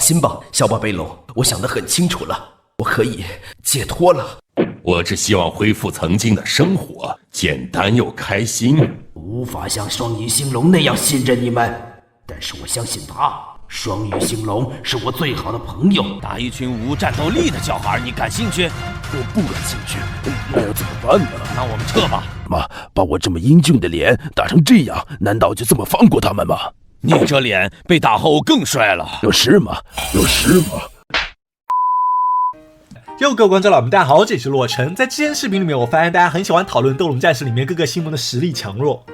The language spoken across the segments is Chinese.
心吧，小宝贝龙，我想得很清楚了，我可以解脱了。我只希望恢复曾经的生活，简单又开心。无法像双鱼星龙那样信任你们，但是我相信他。双鱼星龙是我最好的朋友。打一群无战斗力的小孩，你感兴趣？我不感兴趣。那要怎么办呢？那我们撤吧。妈，把我这么英俊的脸打成这样，难道就这么放过他们吗？你这脸被打后更帅了。有事吗？有事吗？各位观众老们大家好，这里是洛城。在之前视频里面，我发现大家很喜欢讨论斗龙战士里面各个星龙的实力强弱。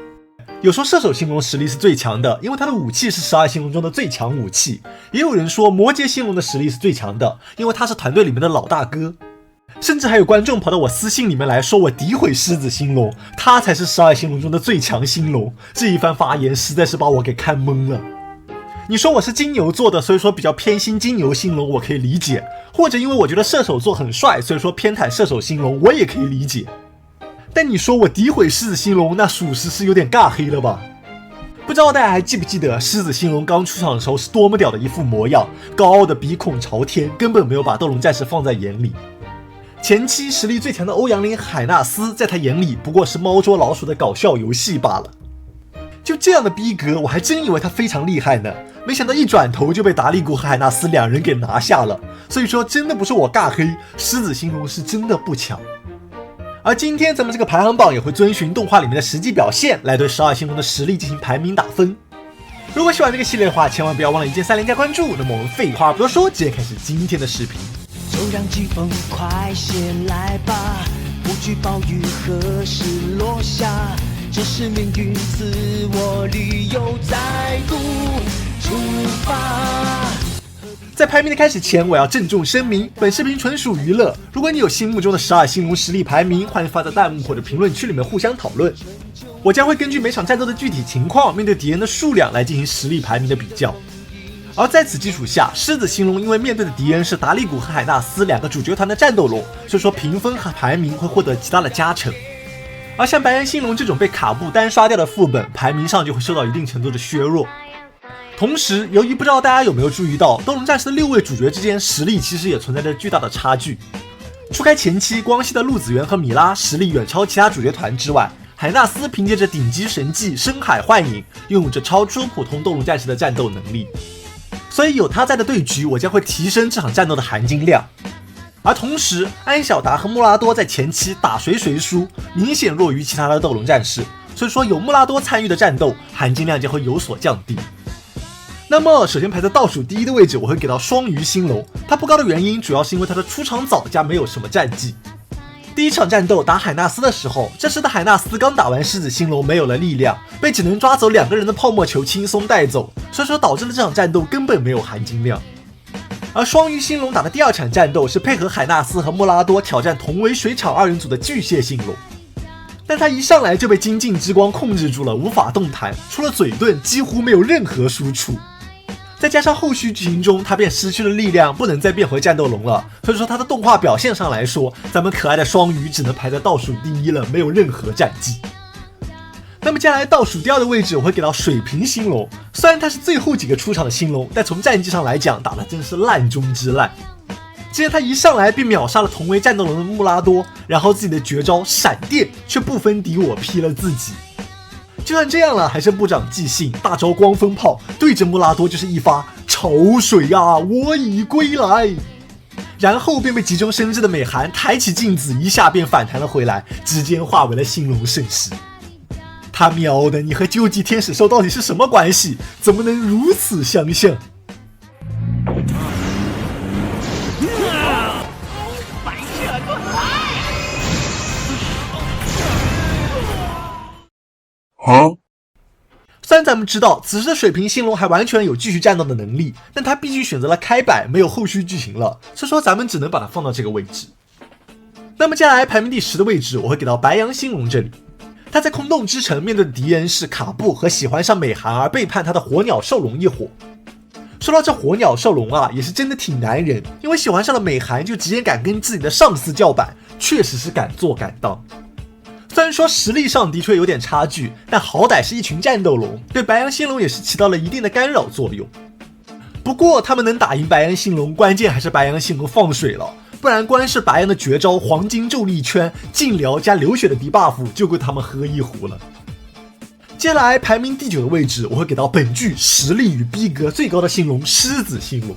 有说射手星龙实力是最强的，因为他的武器是12星龙中的最强武器。也有人说魔羯星龙的实力是最强的，因为他是团队里面的老大哥。甚至还有观众跑到我私信里面来说我诋毁狮子星龙，他才是12星龙中的最强星龙。这一番发言实在是把我给看懵了。你说我是金牛座的，所以说比较偏心金牛星龙，我可以理解；或者因为我觉得射手座很帅，所以说偏袒射手星龙，我也可以理解。但你说我诋毁狮子星龙，那属实是有点尬黑了吧？不知道大家还记不记得狮子星龙刚出场的时候是多么屌的一副模样，高傲的鼻孔朝天，根本没有把斗龙战士放在眼里。前期实力最强的欧阳林海纳斯，在他眼里不过是猫捉老鼠的搞笑游戏罢了。就这样的逼格，我还真以为他非常厉害呢，没想到一转头就被达利古和海纳斯两人给拿下了。所以说真的不是我尬黑，狮子星龙是真的不强。而今天咱们这个排行榜也会遵循动画里面的实际表现来对12星龙的实力进行排名打分。如果喜欢这个系列的话，千万不要忘了一键3连加关注。那么我们废话不多说，直接开始今天的视频。就让季风快些来吧，不惧暴雨何时落下，这是命运赐我理由再度出发。在排名的开始前，我要郑重声明，本视频纯属娱乐。如果你有心目中的12星龙实力排名，欢迎发在弹幕或者评论区里面互相讨论。我将会根据每场战斗的具体情况，面对敌人的数量来进行实力排名的比较。而在此基础下，狮子星龙因为面对的敌人是达利古和海纳斯两个主角团的战斗龙，所以说评分和排名会获得极大的加成。而像白羊星龙这种被卡布单刷掉的副本，排名上就会受到一定程度的削弱。同时，由于不知道大家有没有注意到，斗龙战士的6位主角之间实力其实也存在着巨大的差距。除开前期光熙的陆子源和米拉实力远超其他主角团之外，海纳斯凭借着顶级神技深海幻影，拥有着超出普通斗龙战士的战斗能力。所以有他在的对局，我将会提升这场战斗的含金量。而同时，安小达和穆拉多在前期打谁谁输，明显弱于其他的斗龙战士，所以说有穆拉多参与的战斗含金量将会有所降低。那么首先排在倒数第一的位置，我会给到双鱼星龙。他不高的原因主要是因为他的出场早加没有什么战绩。第一场战斗打海纳斯的时候，这时的海纳斯刚打完狮子星龙，没有了力量，被只能抓走2个人的泡沫球轻松带走，所以说导致了这场战斗根本没有含金量。而双鱼星龙打的第2场战斗是配合海纳斯和穆拉多挑战同为水场2人组的巨蟹星龙，但他一上来就被精进之光控制住了，无法动弹，除了嘴遁几乎没有任何输出。再加上后续剧情中他便失去了力量，不能再变回战斗龙了，所以说他的动画表现上来说，咱们可爱的双鱼只能排在倒数第一了，没有任何战绩。那么接下来倒数第2的位置我会给到水瓶星龙，虽然他是最后几个出场的星龙，但从战绩上来讲打的真是烂中之烂。既然他一上来便秒杀了同为战斗龙的穆拉多，然后自己的绝招闪电却不分敌我劈了自己。就算这样了，还是不长记性，大招光风炮对着穆拉多就是一发潮水啊，我已归来，然后便被急中生智的美寒抬起镜子，一下便反弹了回来，直接化为了星龙圣石。他喵的，你和究极天使兽到底是什么关系？怎么能如此相像？虽然咱们知道此时的水瓶星龙还完全有继续战斗的能力，但他毕竟选择了开摆，没有后续剧情了，所以说咱们只能把它放到这个位置。那么接下来排名第10的位置我会给到白羊星龙这里。他在空洞之城面对的敌人是卡布和喜欢上美寒而背叛他的火鸟兽龙一伙。说到这火鸟兽龙啊，也是真的挺难人，因为喜欢上了美寒就直接敢跟自己的上司叫板，确实是敢做敢当。虽然说实力上的确有点差距，但好歹是一群战斗龙，对白羊星龙也是起到了一定的干扰作用。不过他们能打赢白羊星龙，关键还是白羊星龙放水了，不然光是白羊的绝招黄金咒力圈、禁疗加流血的debuff就够他们喝一壶了。接下来排名第9的位置，我会给到本剧实力与逼格最高的星龙狮子星龙。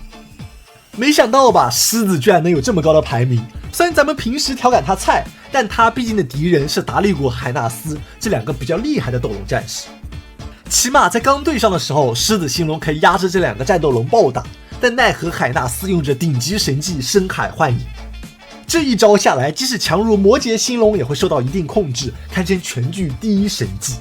没想到吧，狮子居然能有这么高的排名。虽然咱们平时调侃他菜，但他毕竟的敌人是达利古和海纳斯这2个比较厉害的斗龙战士。起码在刚对上的时候，狮子星龙可以压制这2个战斗龙暴打，但奈何海纳斯用着顶级神技深海幻影，这一招下来，即使强如摩羯星龙也会受到一定控制，堪称全剧第一神技。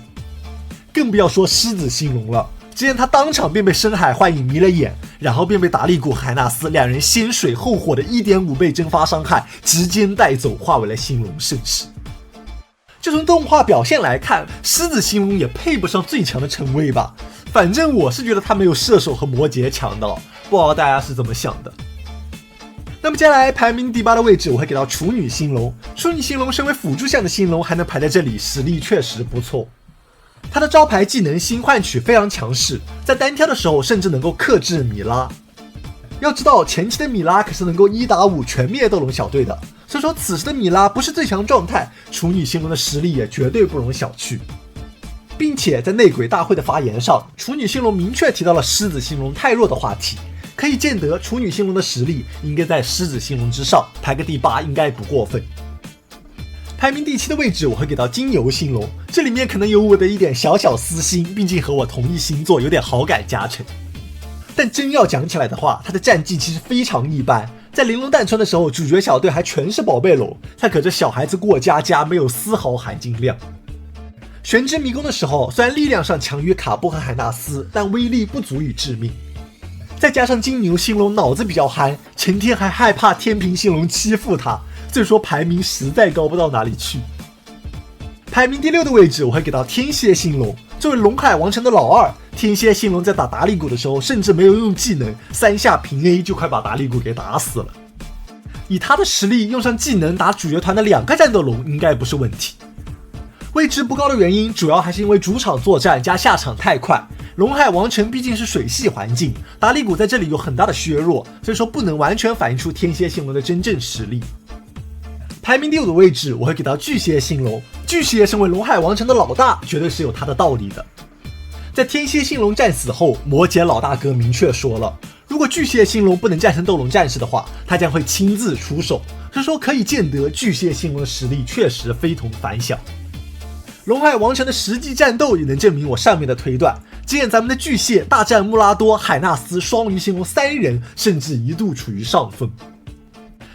更不要说狮子星龙了，只见他当场便被深海幻影迷了眼，然后便被达利古海纳斯2人先水后火的 1.5 倍蒸发伤害直接带走，化为了星龙圣石。就从动画表现来看，狮子星龙也配不上最强的称谓吧，反正我是觉得他没有射手和摩羯强的，不知道大家是怎么想的。那么接下来排名第8的位置，我会给到处女星龙。处女星龙身为辅助项的星龙，还能排在这里，实力确实不错。他的招牌技能星幻曲非常强势，在单挑的时候甚至能够克制米拉。要知道前期的米拉可是能够1打5全灭斗龙小队的，所以说此时的米拉不是最强状态，处女星龙的实力也绝对不容小觑。并且在内鬼大会的发言上，处女星龙明确提到了狮子星龙太弱的话题，可以见得处女星龙的实力应该在狮子星龙之上，排个第8应该不过分。排名第7的位置我会给到金牛星龙，这里面可能有我的一点小小私心，毕竟和我同一星座，有点好感加成。但真要讲起来的话，他的战绩其实非常一般。在玲珑弹穿的时候，主角小队还全是宝贝龙，他可这小孩子过家家，没有丝毫含金量。玄之迷宫的时候，虽然力量上强于卡波和海纳斯，但威力不足以致命。再加上金牛星龙脑子比较憨，成天还害怕天平星龙欺负他，所以说排名实在高不到哪里去。排名第6的位置我会给到天蝎星龙。作为龙海王城的老二，天蝎星龙在打达利古的时候甚至没有用技能，3下平 A 就快把达利古给打死了。以他的实力，用上技能打主角团的2个战斗龙应该不是问题。位置不高的原因主要还是因为主场作战加下场太快，龙海王城毕竟是水系环境，达利古在这里有很大的削弱，所以说不能完全反映出天蝎星龙的真正实力。排名第5的位置我会给到巨蟹星龙。巨蟹身为龙海王城的老大，绝对是有他的道理的。在天蝎星龙战死后，摩羯老大哥明确说了，如果巨蟹星龙不能战胜斗龙战士的话，他将会亲自出手，所以说可以见得巨蟹星龙的实力确实非同凡响。龙海王城的实际战斗也能证明我上面的推断，只见咱们的巨蟹大战穆拉多、海纳斯、双鱼星龙3人，甚至一度处于上风。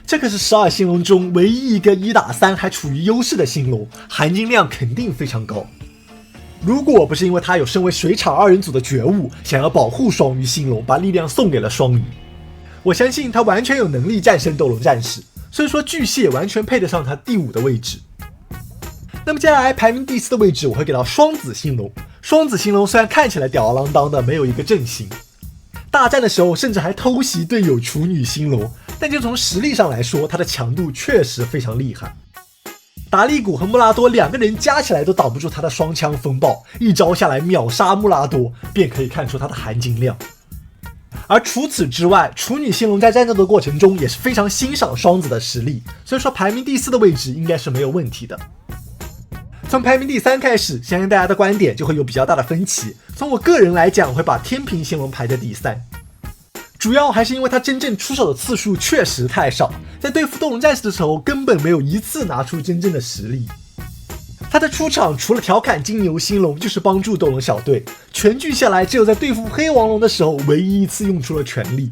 这可是12星龙中唯一一个1打3还处于优势的星龙，含金量肯定非常高。如果不是因为他有身为水场2人组的觉悟，想要保护双鱼星龙，把力量送给了双鱼，我相信他完全有能力战胜斗龙战士，所以说巨蟹完全配得上他第5的位置。那么接下来排名第4的位置我会给到双子星龙。双子星龙虽然看起来吊儿郎当的，没有一个阵型，大战的时候甚至还偷袭队友处女星龙，但就从实力上来说，他的强度确实非常厉害。达利古和穆拉多2个人加起来都挡不住他的双枪风暴，一招下来秒杀穆拉多，便可以看出他的含金量。而除此之外，处女星龙在战斗的过程中也是非常欣赏双子的实力，所以说排名第4的位置应该是没有问题的。从排名第3开始，相信大家的观点就会有比较大的分歧。从我个人来讲，我会把天平星龙排在第3，主要还是因为他真正出手的次数确实太少，在对付斗龙战士的时候根本没有一次拿出真正的实力。他的出场除了调侃金牛星龙，就是帮助斗龙小队，全剧下来只有在对付黑王龙的时候唯一一次用出了全力。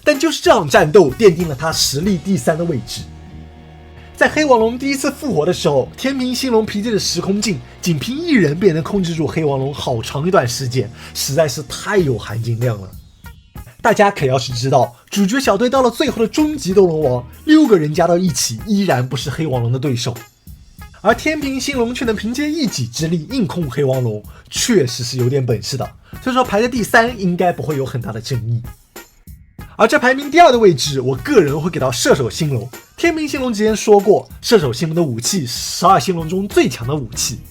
但就是这场战斗奠定了他实力第3的位置。在黑王龙第一次复活的时候，天平星龙凭借着时空镜，仅凭1人便能控制住黑王龙好长一段时间，实在是太有含金量了。大家可要是知道，主角小队到了最后的终极斗龙王，6个人加到一起依然不是黑王龙的对手，而天平星龙却能凭借一己之力硬控黑王龙，确实是有点本事的，所以说排在第3应该不会有很大的争议。而这排名第2的位置，我个人会给到射手星龙。天平星龙之前说过，射手星龙的武器是12星龙中最强的武器。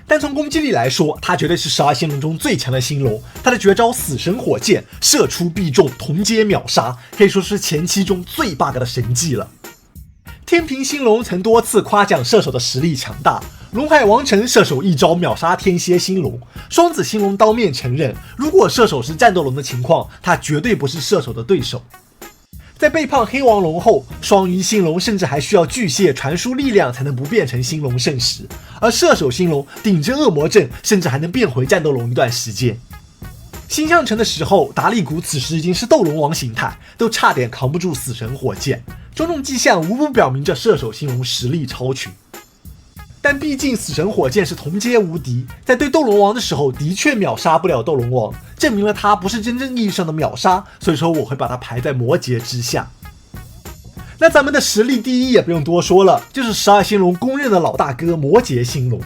但从攻击力来说，它绝对是12星龙中最强的星龙。它的绝招死神火箭，射出必中，同阶秒杀，可以说是前期中最 bug 的神技了。天平星龙曾多次夸奖射手的实力强大，龙海王城射手一招秒杀天蝎星龙，双子星龙当面承认，如果射手是战斗龙的情况，他绝对不是射手的对手。在背叛黑王龙后，双鱼星龙甚至还需要巨蟹传输力量才能不变成星龙圣石，而射手星龙顶着恶魔阵，甚至还能变回战斗龙一段时间。星象城的时候，达利古此时已经是斗龙王形态，都差点扛不住死神火箭，种种迹象无不表明着射手星龙实力超群。但毕竟死神火箭是同阶无敌，在对斗龙王的时候的确秒杀不了斗龙王，证明了他不是真正意义上的秒杀，所以说我会把它排在魔羯之下。那咱们的实力第一也不用多说了，就是12星龙公认的老大哥魔羯星龙。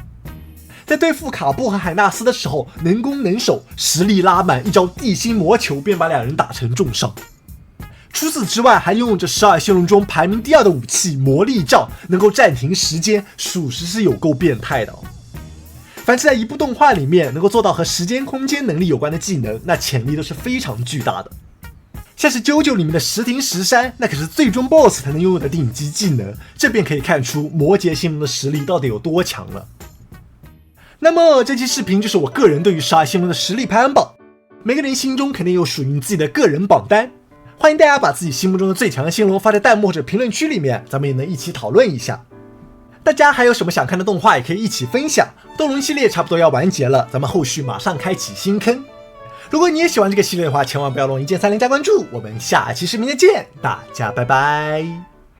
在对付卡布和海纳斯的时候，能攻能守，实力拉满，一招地心魔球便把两人打成重伤。除此之外，还拥有着12星龙中排名第2的武器魔力杖，能够暂停时间，属实是有够变态的哦。凡是在一部动画里面能够做到和时间空间能力有关的技能，那潜力都是非常巨大的。像是JoJo里面的时停时删，那可是最终 BOSS 才能拥有的顶级技能，这便可以看出魔羯星龙的实力到底有多强了。那么这期视频就是我个人对于12星龙的实力排行榜，每个人心中肯定有属于自己的个人榜单。欢迎大家把自己心目中的最强的星龙发在弹幕或者评论区里面，咱们也能一起讨论一下。大家还有什么想看的动画也可以一起分享。斗龙系列差不多要完结了，咱们后续马上开启新坑。如果你也喜欢这个系列的话，千万不要忘了1键30加关注。我们下期视频再见，大家拜拜。